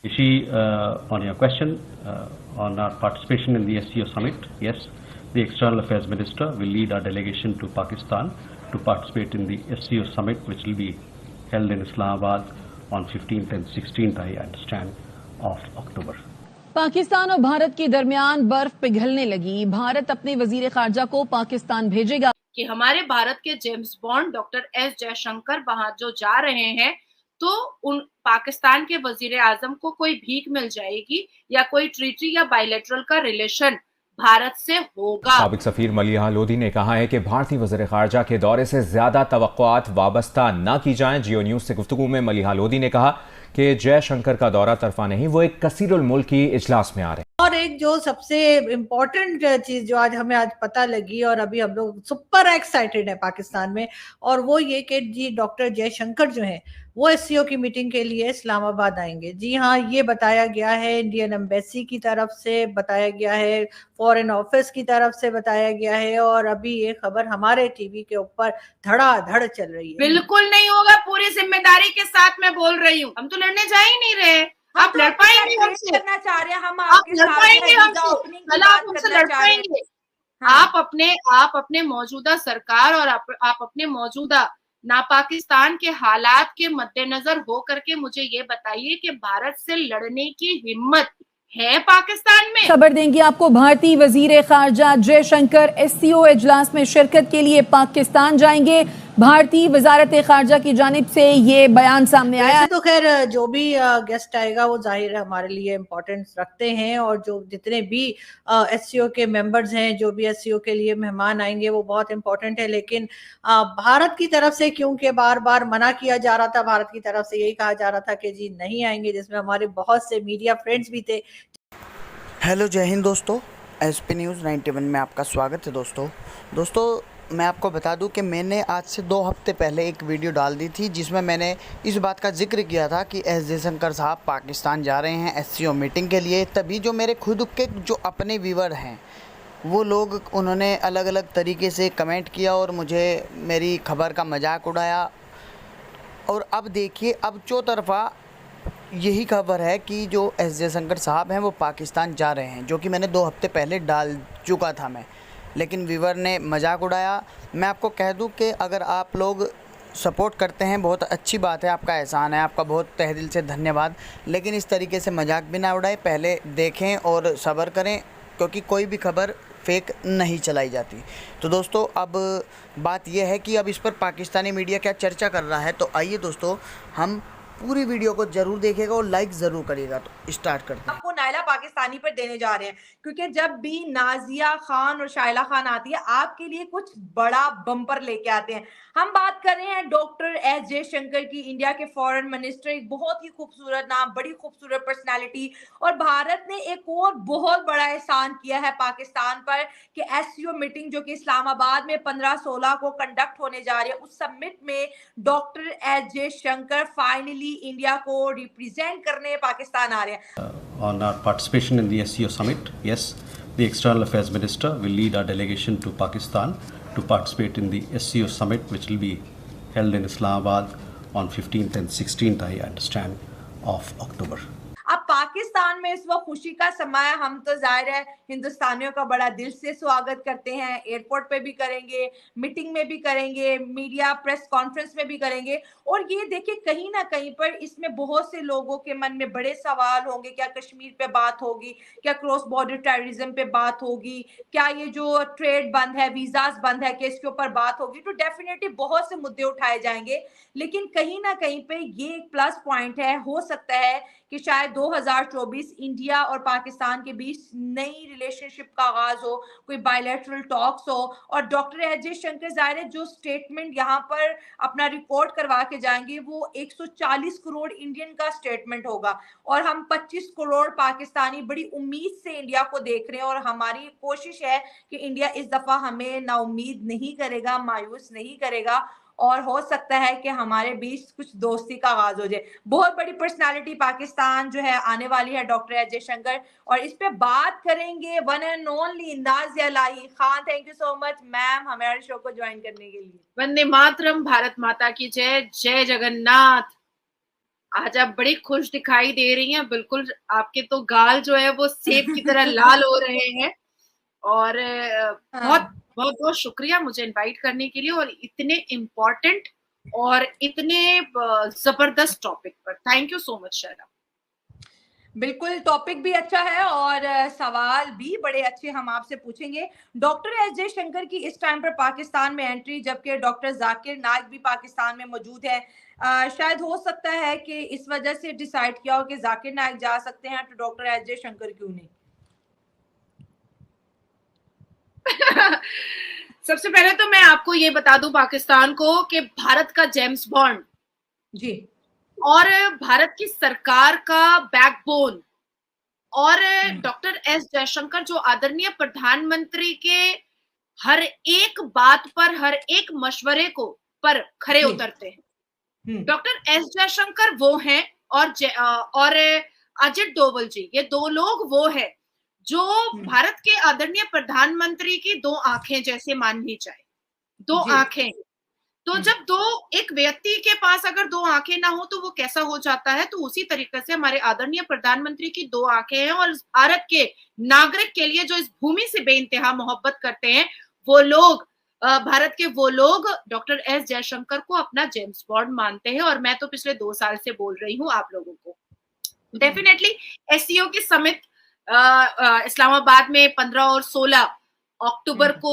Rishi, on your question on our participation in the SCO summit, yes, the External Affairs Minister will lead our delegation to Pakistan to participate in the SCO summit, which will be held in Islamabad on 15th and 16th, I understand, of October. Pakistan और भारत के दरमियान बर्फ पिघलने लगी। भारत अपने वजीर खारजा को पाकिस्तान भेजेगा कि हमारे भारत के James bond doctor S Jaishankar वहां जो जा रहे हैं, तो उन पाकिस्तान के वजीर आजम को कोई भीख मिल जाएगी या कोई ट्रीटी या बायलैटरल का रिलेशन भारत से होगा। साबिक सफीर मलिहा लोधी ने कहा है कि भारतीय वज़ीर ख़ारजा के दौरे से ज्यादा तवक्कुआत वाबस्ता न की जाएं। जियो न्यूज से गुफ्तगू में मलिहा लोधी ने कहा कि जयशंकर का दौरा तरफा नहीं, वो एक कसीरुल मुल्क की इजलास में आ रहे हैं। और एक जो सबसे इम्पोर्टेंट चीज जो हमें आज पता लगी और अभी हम लोग सुपर एक्साइटेड है पाकिस्तान में, और वो ये कि जी डॉक्टर जयशंकर जो हैं वो एससीओ की मीटिंग के लिए इस्लामाबाद आएंगे। जी हाँ, ये बताया गया है, इंडियन एम्बेसी की तरफ से बताया गया है, फॉरेन ऑफिस की तरफ से बताया गया है, और अभी ये खबर हमारे टीवी के ऊपर धड़ाधड़ चल रही है। बिल्कुल नहीं होगा, पूरी जिम्मेदारी के साथ मैं बोल रही हूँ। हम तो लड़ने जा ही नहीं रहे। आप लड़ पाएंगे हमसे? करना चाह रहे हैं हम, आप लड़ पाएंगे हमसे? आप हमसे लड़ पाएंगे? आप अपने मौजूदा सरकार और आप अपने मौजूदा ना पाकिस्तान के हालात के मद्देनजर हो करके मुझे ये बताइए कि भारत से लड़ने की हिम्मत है पाकिस्तान में? खबर देंगे आपको। भारतीय वजीर खारजा जयशंकर एससीओ इजलास में शिरकत के लिए पाकिस्तान जाएंगे। भारतीय वजारत खारजा की जानिब से ये बयान सामने आया। तो खैर जो भी गेस्ट आएगा वो जाहिर है हमारे लिए इम्पोर्टेंस रखते हैं, और जो जितने भी एससीओ के मेंबर्स हैं, जो भी एससीओ के लिए मेहमान आएंगे वो बहुत इम्पोर्टेंट है। लेकिन भारत की तरफ से क्योंकि बार बार मना किया जा रहा था, भारत की तरफ से यही कहा जा रहा था कि जी नहीं आएंगे, जिसमें हमारे बहुत से मीडिया फ्रेंड्स भी थे। हेलो, जय हिंद दोस्तों, एसपी न्यूज़ 91 में आपका स्वागत है। दोस्तों मैं आपको बता दूं कि मैंने आज से 2 हफ्ते पहले एक वीडियो डाल दी थी जिसमें मैंने इस बात का जिक्र किया था कि एस जयशंकर साहब पाकिस्तान जा रहे हैं एससीओ मीटिंग के लिए। तभी जो मेरे खुद के जो अपने व्यूवर हैं वो लोग, उन्होंने अलग अलग तरीके से कमेंट किया और मुझे मेरी खबर का मजाक उड़ाया। और अब देखिए, अब चौतरफा यही खबर है कि जो एस जयशंकर साहब हैं वो पाकिस्तान जा रहे हैं, जो कि मैंने 2 हफ्ते पहले डाल चुका था मैं, लेकिन व्यूवर ने मजाक उड़ाया। मैं आपको कह दूं कि अगर आप लोग सपोर्ट करते हैं बहुत अच्छी बात है, आपका एहसान है, आपका बहुत तहे दिल से धन्यवाद, लेकिन इस तरीके से मजाक भी ना उड़ाएं। पहले देखें और सब्र करें, क्योंकि कोई भी खबर फेक नहीं चलाई जाती। तो दोस्तों अब बात यह है कि अब इस पर पाकिस्तानी मीडिया क्या चर्चा कर रहा है, तो आइए दोस्तों हम पूरी वीडियो को जरूर देखेगा और लाइक जरूर करिएगा। तो स्टार्ट करते हैं। आपको नायला पाकिस्तानी पर देने जा रहे हैं, क्योंकि जब भी नाजिया खान और शाइला खान आती है आपके लिए कुछ बड़ा बम्पर लेके आते हैं। हम बात कर रहे हैं डॉक्टर एस जयशंकर की, इंडिया के फॉरेन मिनिस्टर, एक बहुत ही खूबसूरत नाम, बड़ी खूबसूरत पर्सनालिटी। और भारत ने एक और बहुत बड़ा एहसान किया है पाकिस्तान पर कि एससीओ मीटिंग जो कि इस्लामाबाद में 15-16 को कंडक्ट होने जा रही है, उस समिट में doctor S Jaishankar finally India को रिप्रेजेंट करने पाकिस्तान आ रहे हैं। On our participation in the SCO summit, yes, the External Affairs Minister will lead our delegation to Pakistan to participate in the SCO summit, which will be held in Islamabad on 15th and 16th, I understand, of October. अब पाकिस्तान में इस वक्त खुशी का समय, हम तो जाहिर है हिंदुस्तानियों का बड़ा दिल से स्वागत करते हैं। एयरपोर्ट पे भी करेंगे, मीटिंग में भी करेंगे, मीडिया प्रेस कॉन्फ्रेंस में भी करेंगे। और ये देखिए कहीं ना कहीं पर इसमें बहुत से लोगों के मन में बड़े सवाल होंगे। क्या कश्मीर पे बात होगी? क्या क्रॉस बॉर्डर टेररिज्म पे बात होगी? क्या ये जो ट्रेड बंद है, वीजास बंद है, कि इसके ऊपर बात होगी? तो डेफिनेटली बहुत से मुद्दे उठाए जाएंगे, लेकिन कहीं ना कहीं पे ये एक प्लस पॉइंट है। हो सकता है कि शायद 2024 इंडिया और पाकिस्तान के बीच नई रिलेशनशिप का आगाज हो, कोई बायलैटरल टॉक्स हो। और डॉक्टर एस जयशंकर जाहिर है जो स्टेटमेंट यहाँ पर अपना रिकॉर्ड करवा के जाएंगे वो 140 करोड़ इंडियन का स्टेटमेंट होगा, और हम 25 करोड़ पाकिस्तानी बड़ी उम्मीद से इंडिया को देख रहे हैं। और हमारी कोशिश है कि इंडिया इस दफा हमें नाउम्मीद नहीं करेगा, मायूस नहीं करेगा, और हो सकता है कि हमारे बीच कुछ दोस्ती का आगाज हो जाए। बहुत बड़ी पर्सनालिटी पाकिस्तान जो है आने वाली है, डॉक्टर एस जयशंकर, और इस पे बात करेंगे वन एंड ओनली नाजिया लाही Khan. Thank you so much ma'am हमारे शो को ज्वाइन करने के लिए। वंदे मातरम, भारत माता की जय, जय जगन्नाथ। आज आप बड़ी खुश दिखाई दे रही हैं, बिल्कुल आपके तो गाल जो है वो सेब की तरह लाल हो रहे हैं। और बहुत बहुत बहुत शुक्रिया मुझे इनवाइट करने के लिए और इतने इम्पोर्टेंट और इतने जबरदस्त टॉपिक पर। Thank you so much Shaila. बिल्कुल, टॉपिक भी अच्छा है और सवाल भी बड़े अच्छे हम आपसे पूछेंगे। डॉक्टर एस जयशंकर की इस टाइम पर पाकिस्तान में एंट्री, जबकि डॉक्टर जाकिर नाइक भी पाकिस्तान में मौजूद है, शायद हो सकता है कि इस वजह से डिसाइड किया हो कि जाकिर नाइक जा सकते हैं तो डॉक्टर एस जयशंकर क्यों नहीं? सबसे पहले तो मैं आपको ये बता दूं पाकिस्तान को कि भारत का जेम्स बॉन्ड जी और भारत की सरकार का बैकबोन और डॉक्टर एस जयशंकर जो आदरणीय प्रधानमंत्री के हर एक बात पर, हर एक मशवरे को पर खरे उतरते हैं। डॉक्टर एस जयशंकर वो हैं और अजित डोवल जी, ये दो लोग वो हैं जो भारत के आदरणीय प्रधानमंत्री की दो आंखें जैसे माननी चाहिए। दो आंखें, तो जब एक व्यक्ति के पास अगर दो आंखें ना हो तो वो कैसा हो जाता है, तो उसी तरीके से हमारे आदरणीय प्रधानमंत्री की दो आंखें हैं और भारत के नागरिक के लिए जो इस भूमि से बेइंतहा मोहब्बत करते हैं, वो लोग, भारत के वो लोग डॉक्टर एस जयशंकर को अपना जेम्स बॉन्ड मानते हैं। और मैं तो पिछले 2 साल से बोल रही हूँ आप लोगों को, डेफिनेटली एससीओ की समिट इस्लामाबाद में 15 और 16 अक्टूबर को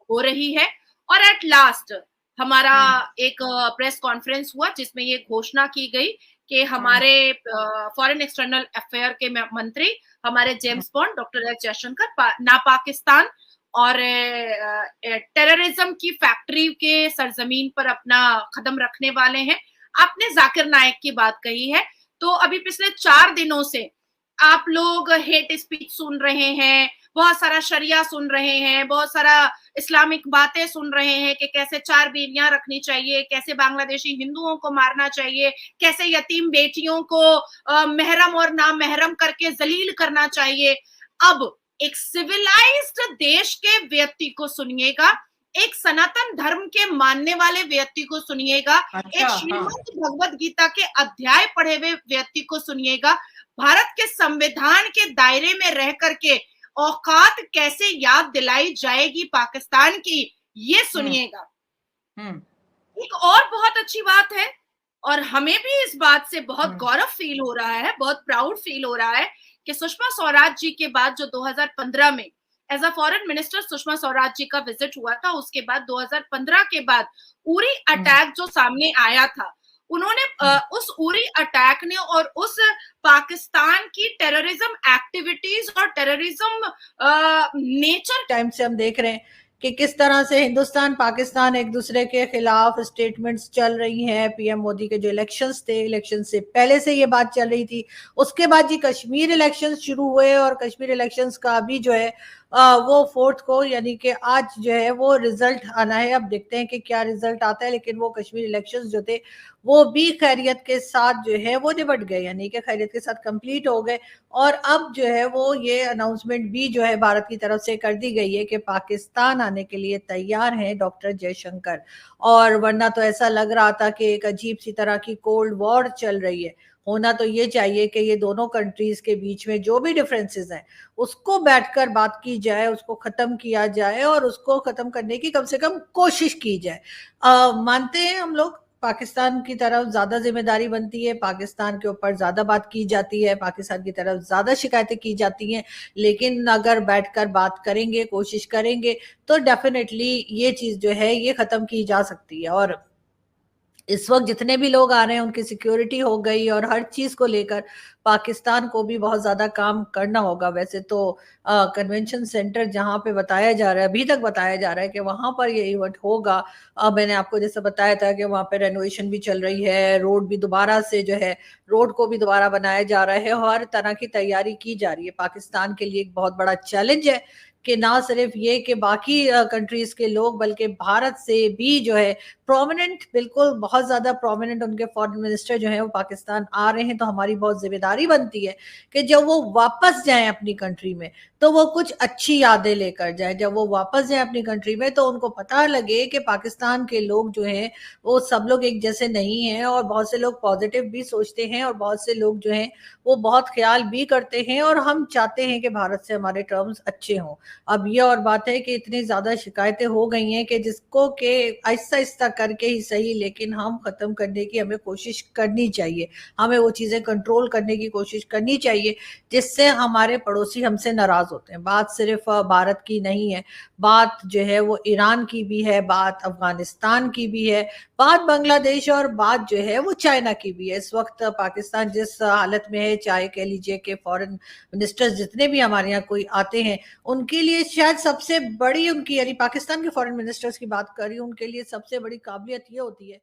हो रही है और एट लास्ट हमारा एक प्रेस कॉन्फ्रेंस हुआ जिसमें ये घोषणा की गई कि हमारे फॉरेन एक्सटर्नल अफेयर के मंत्री, हमारे James bond doctor S Jaishankar ना पाकिस्तान और टेररिज्म की फैक्ट्री के सरजमीन पर अपना कदम रखने वाले हैं। आपने जाकिर नाइक की बात कही है, तो अभी पिछले 4 दिनों से आप लोग हेट स्पीच सुन रहे हैं, बहुत सारा शरिया सुन रहे हैं, बहुत सारा इस्लामिक बातें सुन रहे हैं कि कैसे 4 बीवियां रखनी चाहिए, कैसे बांग्लादेशी हिंदुओं को मारना चाहिए, कैसे यतीम बेटियों को महरम और ना महरम करके जलील करना चाहिए। अब एक सिविलाइज्ड देश के व्यक्ति को सुनिएगा, एक सनातन धर्म के मानने वाले व्यक्ति को सुनिएगा, एक श्रीमद् भगवद गीता के अध्याय पढ़े हुए व्यक्ति को सुनिएगा, भारत के संविधान के दायरे में रह करके औकात कैसे याद दिलाई जाएगी पाकिस्तान की, ये सुनिएगा। एक और बहुत अच्छी बात है और हमें भी इस बात से बहुत गौरव फील हो रहा है, बहुत प्राउड फील हो रहा है कि सुषमा स्वराज जी के बाद जो 2015 में as a foreign minister Sushma Swaraj ji का विजिट हुआ था, उसके बाद 2015 के बाद उरी अटैक जो सामने आया था, उन्होंने उस उरी अटैक ने और उस पाकिस्तान की टेररिज्म एक्टिविटीज और टेररिज्म नेचर टाइम से हम देख रहे हैं कि किस तरह से हिंदुस्तान पाकिस्तान एक दूसरे के खिलाफ स्टेटमेंट्स चल रही हैं। पीएम मोदी के जो इलेक्शंस थे, इलेक्शन से पहले से ये बात चल रही थी, उसके बाद जी कश्मीर इलेक्शंस शुरू हुए और कश्मीर इलेक्शंस का अभी जो है वो 4 को यानी कि आज जो है वो रिजल्ट आना है। अब देखते हैं कि क्या रिजल्ट आता है, लेकिन वो कश्मीर इलेक्शंस जो थे वो भी खैरियत के साथ जो है वो निपट गए, यानी कि खैरियत के साथ कंप्लीट हो गए। और अब जो है वो ये अनाउंसमेंट भी जो है भारत की तरफ से कर दी गई है कि पाकिस्तान आने के लिए तैयार हैं डॉक्टर जयशंकर। और वरना तो ऐसा लग रहा था कि एक अजीब सी तरह की कोल्ड वॉर चल रही है। होना तो ये चाहिए कि ये दोनों कंट्रीज के बीच में जो भी डिफरेंसेस हैं उसको बैठकर बात की जाए, उसको खत्म किया जाए और उसको खत्म करने की कम से कम कोशिश की जाए। मानते हैं हम लोग पाकिस्तान की तरफ ज्यादा जिम्मेदारी बनती है, पाकिस्तान के ऊपर ज्यादा बात की जाती है, पाकिस्तान की तरफ ज्यादा शिकायतें की जाती हैं, लेकिन अगर बैठकर बात करेंगे, कोशिश करेंगे तो डेफिनेटली ये चीज जो है ये खत्म की जा सकती है। और इस वक्त जितने भी लोग आ रहे हैं उनकी सिक्योरिटी हो गई और हर चीज को लेकर पाकिस्तान को भी बहुत ज्यादा काम करना होगा। वैसे तो कन्वेंशन सेंटर जहां पे बताया जा रहा है, अभी तक बताया जा रहा है कि वहां पर ये इवेंट होगा। मैंने आपको जैसे बताया था कि वहां पे रेनोवेशन भी चल रही है, रोड भी दोबारा से जो है रोड को भी दोबारा बनाया जा रहा है, हर तरह की तैयारी की जा रही है। पाकिस्तान के लिए एक बहुत बड़ा चैलेंज है कि ना सिर्फ ये कि बाकी कंट्रीज के लोग बल्कि भारत से भी जो है प्रोमिनेंट, बिल्कुल बहुत ज्यादा प्रोमिनेंट उनके फॉरेन मिनिस्टर जो है वो पाकिस्तान आ रहे हैं, तो हमारी बहुत जिम्मेदारी बनती है कि जब वो वापस जाएं अपनी कंट्री में तो वो कुछ अच्छी यादें लेकर जाएं। जब वो वापस जाएं अपनी कंट्री में तो उनको पता लगे कि पाकिस्तान के लोग जो हैं वो सब लोग एक जैसे नहीं हैं, और बहुत से लोग पॉजिटिव भी सोचते हैं और बहुत से लोग जो हैं वो बहुत ख्याल भी करते हैं, और हम चाहते हैं कि भारत से हमारे टर्म्स अच्छे हों। अब ये और बात है कि इतनी ज्यादा शिकायतें हो गई हैं कि जिसको कि आहिस्ता आहिस्ता करके ही सही, लेकिन हम खत्म करने की हमें कोशिश करनी चाहिए, हमें वो चीजें कंट्रोल करने की कोशिश करनी चाहिए जिससे हमारे पड़ोसी हमसे नाराज होते हैं। बात सिर्फ भारत की नहीं है, बात जो है वो ईरान की भी है, बात अफगानिस्तान की भी है, बात बांग्लादेश और बात जो है वो चाइना की भी है। इस वक्त पाकिस्तान जिस हालत में है, चाहे कह लीजिए कि फॉरेन मिनिस्टर्स जितने भी हमारे यहाँ कोई आते हैं उनके लिए शायद सबसे बड़ी उनकी, यानी पाकिस्तान के फॉरेन मिनिस्टर्स की बात कर रही हूँ, उनके लिए सबसे बड़ी काबिलियत ये होती है